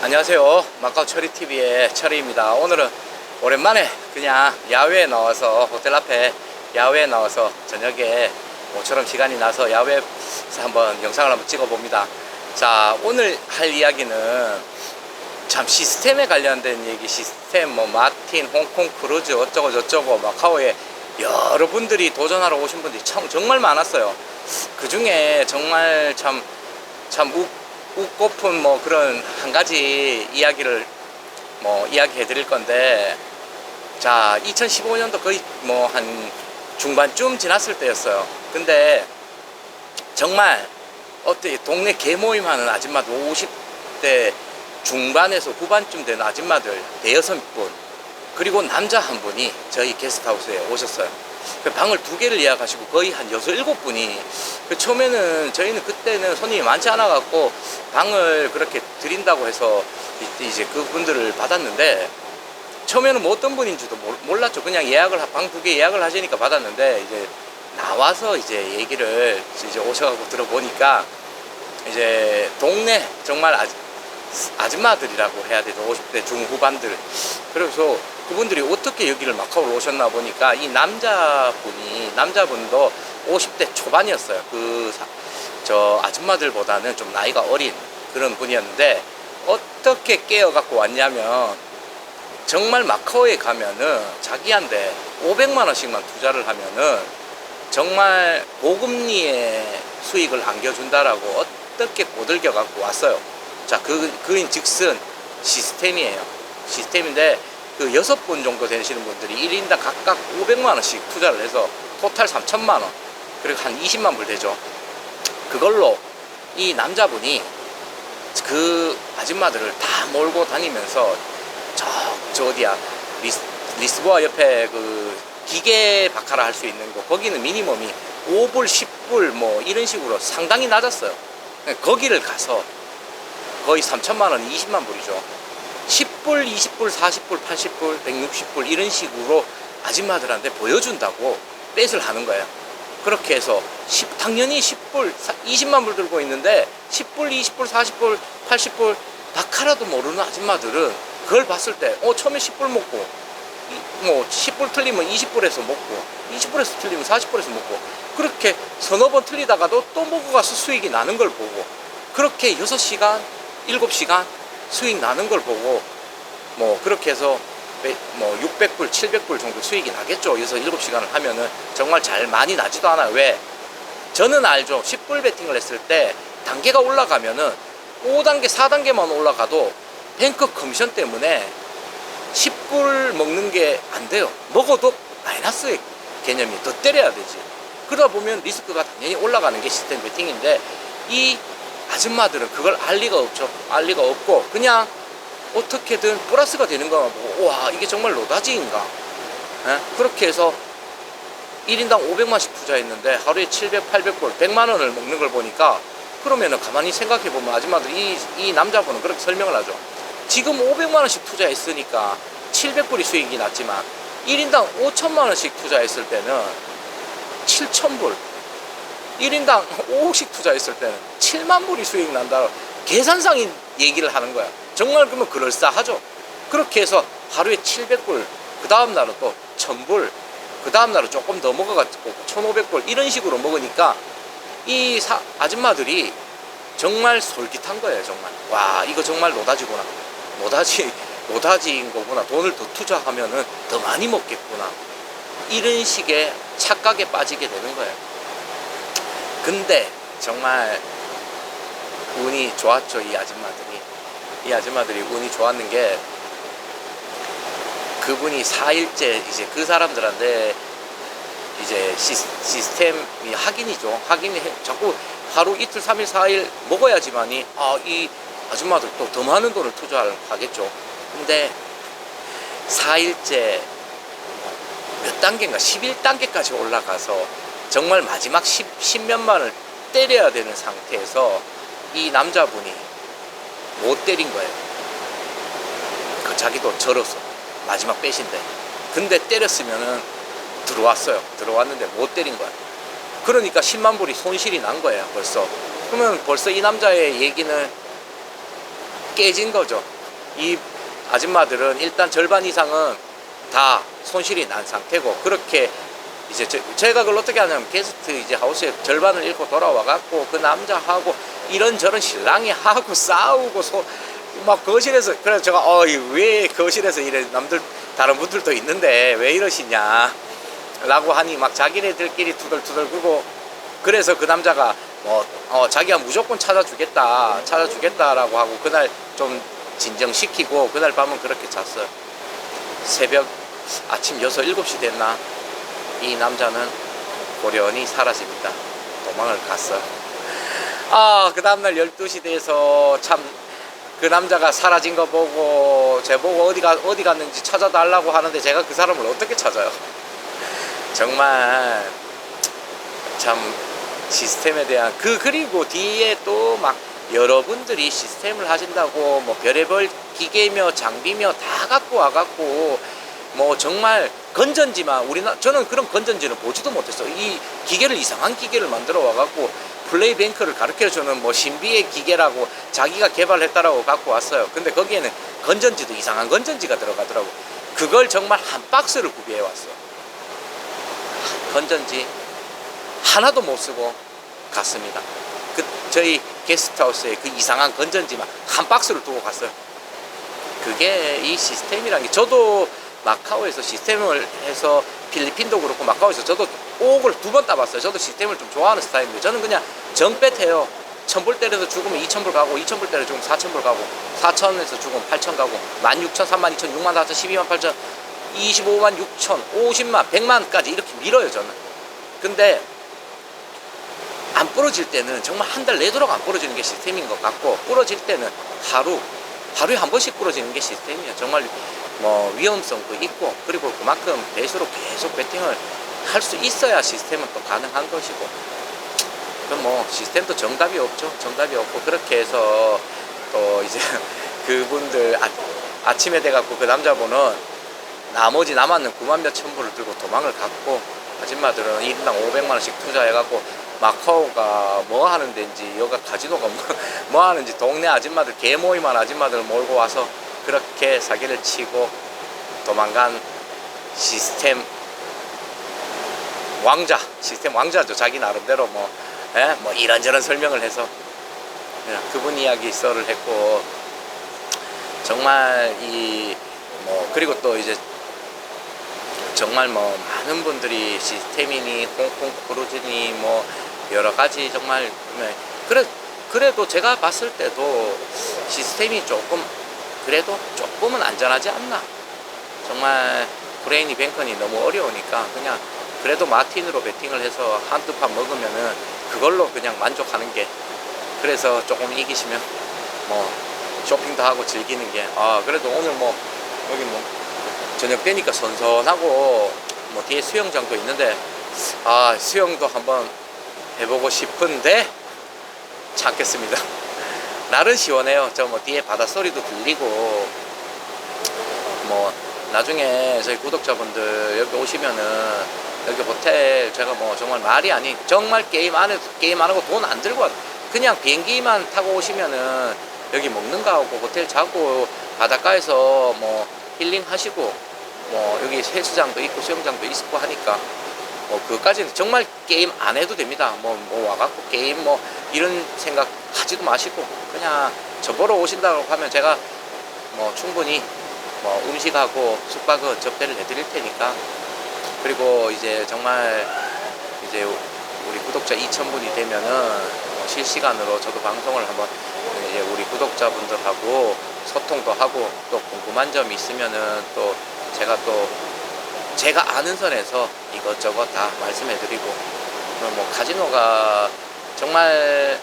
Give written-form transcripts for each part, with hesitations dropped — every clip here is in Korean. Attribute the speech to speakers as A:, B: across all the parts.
A: 안녕하세요. 마카오 철이TV의 철이입니다. 오늘은 오랜만에 그냥 야외에 나와서 호텔 앞에 야외에 나와서 저녁에 모처럼 시간이 나서 야외에서 한번 영상을 한번 찍어 봅니다. 자, 오늘 할 이야기는 참 시스템에 관련된 얘기, 시스템 뭐 마틴, 홍콩 크루즈 어쩌고 저쩌고 마카오에 여러분들이 도전하러 오신 분들이 정말 많았어요. 그 중에 정말 참 웃고픈 뭐 그런 한 가지 이야기를 이야기해 드릴 건데, 자, 2015년도 거의 뭐 한 중반쯤 지났을 때였어요. 근데 정말 어때 동네 개모임 하는 아줌마들 50대 중반에서 후반쯤 되는 아줌마들 대여섯 분, 그리고 남자 한 분이 저희 게스트하우스에 오셨어요. 그 방을 2개를 예약하시고 거의 한 6, 7분이, 처음에는 저희는 그때는 손님이 많지 않아 갖고 방을 그렇게 드린다고 해서 이제 그분들을 받았는데, 처음에는 뭐 어떤 분인지도 몰랐죠. 그냥 방 2개 예약을 하시니까 받았는데, 이제 나와서 이제 얘기를 이제 오셔가지고 들어보니까 이제 동네 정말 아줌마들이라고 해야 되죠. 50대 중후반들. 그래서 그분들이 어떻게 여기를 마카오로 오셨나 보니까 이 남자분도 50대 초반이었어요. 저 아줌마들보다는 좀 나이가 어린 그런 분이었는데, 어떻게 깨어갖고 왔냐면, 정말 마카오에 가면은 자기한테 500만원씩만 투자를 하면은 정말 고금리의 수익을 안겨준다라고 어떻게 꼬들겨 갖고 왔어요. 자, 그인 즉슨 시스템이에요. 시스템인데, 그 6분 정도 되시는 분들이 1인당 각각 500만원씩 투자를 해서 토탈 3천만원, 그리고 한 20만 불 되죠. 그걸로 이 남자분이 그 아줌마들을 다 몰고 다니면서 저 어디야, 리스보아 옆에 그 기계 바카라 할 수 있는 거, 거기는 미니멈이 5불, 10불 뭐 이런 식으로 상당히 낮았어요. 거기를 가서 거의 3천만원, 20만 불이죠. 10불, 20불, 40불, 80불, 160불 이런 식으로 아줌마들한테 보여준다고 뺏을 하는 거예요. 그렇게 해서 당연히 10불, 20만 불 들고 있는데 10불, 20불, 40불, 80불 바카라도 모르는 아줌마들은 그걸 봤을 때 처음에 10불 먹고, 뭐 10불 틀리면 20불에서 먹고, 20불에서 틀리면 40불에서 먹고, 그렇게 서너 번 틀리다가도 또 먹어가서 수익이 나는 걸 보고, 그렇게 6시간, 7시간 수익 나는 걸 보고, 뭐 그렇게 해서 뭐 600불, 700불 정도 수익이 나겠죠. 6, 7시간을 하면은 정말 잘 많이 나지도 않아요. 왜? 저는 알죠. 10불 베팅을 했을 때 단계가 올라가면은 5단계, 4단계만 올라가도 뱅크 커미션 때문에 10불 먹는 게 안 돼요. 먹어도 마이너스의 개념이 더 때려야 되지. 그러다 보면 리스크가 당연히 올라가는 게 시스템 베팅인데, 이 아줌마들은 그걸 알 리가 없죠. 알 리가 없고 그냥 어떻게든 플러스가 되는 것만 보고, 와, 이게 정말 노다지인가? 그렇게 해서 1인당 500만씩 투자했는데 하루에 700, 800불, 100만원을 먹는 걸 보니까, 그러면은 가만히 생각해보면 아줌마들, 이 남자분은 그렇게 설명을 하죠. 지금 500만원씩 투자했으니까 700불이 수익이 났지만 1인당 5천만원씩 투자했을 때는 7천불, 1인당 5억씩 투자했을 때는 7만 불이 수익 난다. 계산상인 얘기를 하는 거야. 정말 그러면 그럴싸하죠. 그렇게 해서 하루에 700불, 그 다음 날은 또 1000불, 그 다음 날은 조금 더 먹어가지고 1500불 이런 식으로 먹으니까 이 아줌마들이 정말 솔깃한 거예요. 정말, 와, 이거 정말 노다지구나. 노다지인 거구나. 돈을 더 투자하면은 더 많이 먹겠구나. 이런 식의 착각에 빠지게 되는 거예요. 근데 정말 운이 좋았죠. 이 아줌마들이 운이 좋았는 게, 그분이 4일째 이제 그 사람들한테 이제 시스템이 확인이죠. 자꾸 하루 이틀 3일 4일 먹어야지만이 이 아줌마들 또 더 많은 돈을 투자하겠죠. 근데 4일째 몇 단계인가 11단계까지 올라가서 정말 마지막 10몇만을 때려야 되는 상태에서 이 남자분이 못 때린 거예요. 그 자기도 절었어. 마지막 빼신데. 근데 때렸으면은 들어왔는데 못 때린 거야. 그러니까 10만 불이 손실이 난 거예요. 벌써. 그러면 벌써 이 남자의 얘기는 깨진 거죠. 이 아줌마들은 일단 절반 이상은 다 손실이 난 상태고, 그렇게 이제 제가 그걸 어떻게 하냐면, 게스트 이제 하우스에 절반을 잃고 돌아와 갖고 그 남자하고 이런저런 신랑이 하고 싸우고 막 거실에서, 그래서 제가 왜 거실에서 이래, 남들 다른 분들도 있는데 왜 이러시냐 라고 하니 막 자기네들끼리 투덜투덜 끄고, 그래서 그 남자가 자기가 무조건 찾아주겠다라고 하고 그날 좀 진정시키고 그날 밤은 그렇게 잤어요. 새벽 아침 6, 7시 됐나 이 남자는 고련히 사라집니다. 도망을 갔어요. 그 다음날 12시 돼서 참 그 남자가 사라진 거 보고 제보고 어디 갔는지 찾아달라고 하는데, 제가 그 사람을 어떻게 찾아요? 정말 참 시스템에 대한 그리고 뒤에 또 막 여러분들이 시스템을 하신다고 뭐 별의별 기계며 장비며 다 갖고 와갖고 뭐 정말 건전지만 저는 그런 건전지는 보지도 못했어요. 이 기계를, 이상한 기계를 만들어 와갖고 플레이뱅크를 가르쳐주는 뭐 신비의 기계라고 자기가 개발했다라고 갖고 왔어요. 근데 거기에는 건전지도 이상한 건전지가 들어가더라고. 그걸 정말 한 박스를 구비해 왔어. 건전지 하나도 못 쓰고 갔습니다. 저희 게스트하우스에 그 이상한 건전지만 한 박스를 두고 갔어요. 그게 이 시스템이란 게, 저도 마카오에서 시스템을 해서 필리핀도 그렇고 마카오에서 저도 5억을 2번 따봤어요. 저도 시스템을 좀 좋아하는 스타일인데, 저는 그냥 정배해요. 1000불 때려서 죽으면 2000불 가고, 2000불 때려 죽으면 4000불 가고, 4000에서 죽으면 8000 가고, 16000, 32000, 64000, 128,000, 25만 6천, 50만, 100만까지 이렇게 밀어요, 저는. 근데 안 부러질 때는 정말 한 달 내도록 안 부러지는 게 시스템인 것 같고, 부러질 때는 하루에 한 번씩 부러지는 게 시스템이에요. 정말 뭐 위험성도 있고, 그리고 그만큼 배수로 계속 배팅을 할 수 있어야 시스템은 또 가능한 것이고, 그럼 뭐 시스템도 정답이 없죠. 정답이 없고, 그렇게 해서 또 이제 그분들 아침에 돼갖고 그 남자분은 나머지 남았는 9만 몇천 불을 들고 도망을 갔고, 아줌마들은 1인당 500만 원씩 투자해갖고 마카오가 뭐 하는 데인지, 여가 카지노가 뭐 하는지 동네 아줌마들, 개모임한 아줌마들 몰고 와서 그렇게 사기를 치고 도망간 시스템 왕자죠. 자기 나름대로 뭐 이런저런 설명을 해서 그분 이야기 썰을 했고, 정말 그리고 또 이제 정말 뭐 많은 분들이 시스템이니 홍콩 크루즈니 뭐 여러 가지 정말 그래도 제가 봤을 때도 시스템이 조금은 안전하지 않나. 정말 브레인이 뱅컨이 너무 어려우니까 그냥 그래도 마틴으로 베팅을 해서 한두 판 먹으면은 그걸로 그냥 만족하는 게, 그래서 조금 이기시면 뭐 쇼핑도 하고 즐기는 게, 그래도 오늘 뭐 여기 뭐 저녁 되니까 선선하고 뭐 뒤에 수영장도 있는데 수영도 한번 해보고 싶은데 참겠습니다. 날은 시원해요. 저 뭐 뒤에 바닷소리도 들리고, 뭐 나중에 저희 구독자분들 여기 오시면은 여기 호텔 제가 뭐 정말 말이 아닌, 정말 게임 안 하고 돈 안 들고 와요. 그냥 비행기만 타고 오시면은 여기 먹는 거 하고 호텔 자고 바닷가에서 뭐 힐링 하시고, 뭐 여기 헬스장도 있고 수영장도 있고 하니까 뭐 그까지는 정말 게임 안 해도 됩니다. 뭐 와갖고 게임 뭐 이런 생각 하지도 마시고, 그냥 저 보러 오신다고 하면 제가 뭐 충분히 뭐 음식하고 숙박은 접대를 해드릴 테니까. 그리고 이제 정말 이제 우리 구독자 2000분이 되면은 뭐 실시간으로 저도 방송을 한번 이제 우리 구독자분들하고 소통도 하고, 또 궁금한 점이 있으면은 또 제가 아는 선에서 이것저것 다 말씀해드리고, 뭐 카지노가 정말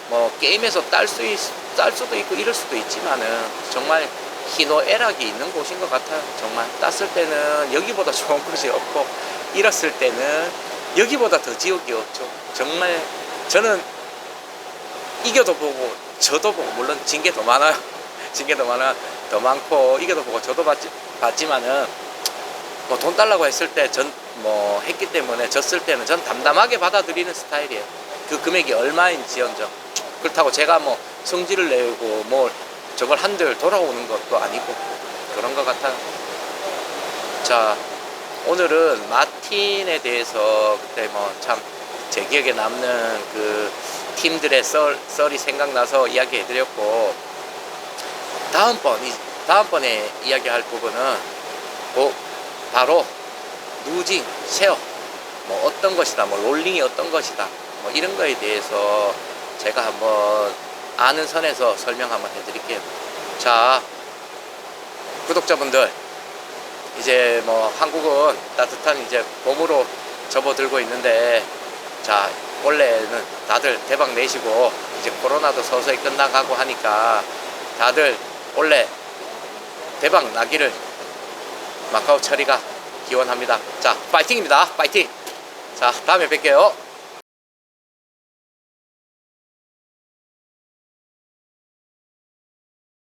A: 뭐 게임에서 딸 수도 있고 이럴 수도 있지만은 정말 희노애락이 있는 곳인 것 같아요. 정말 땄을 때는 여기보다 좋은 곳이 없고, 잃었을 때는 여기보다 더 지옥이 없죠. 정말 저는 이겨도 보고 져도 보고, 물론 진 게 더 많아요. 더 많고 이겨도 보고 저도 봤지만은 뭐 돈 달라고 했을 때 뭐 했기 때문에 졌을 때는 전 담담하게 받아들이는 스타일이에요. 그 금액이 얼마인지언정. 그렇다고 제가 뭐 성질을 내고 뭐 저걸 한들 돌아오는 것도 아니고 그런 것 같아요. 자, 오늘은 마틴에 대해서 그때 뭐 참 제 기억에 남는 그 팀들의 썰이 생각나서 이야기해드렸고, 다음번에 이야기할 부분은 바로 루징, 쉐어, 뭐 어떤 것이다, 뭐 롤링이 어떤 것이다, 뭐 이런 거에 대해서 제가 한번 아는 선에서 설명 한번 해드릴게요. 자, 구독자분들, 이제 뭐 한국은 따뜻한 이제 봄으로 접어들고 있는데, 자, 원래는 다들 대박 내시고 이제 코로나도 서서히 끝나가고 하니까 다들 원래 대박 나기를 마카오 처리가 기원합니다. 자, 파이팅입니다. 파이팅. 자, 다음에 뵐게요.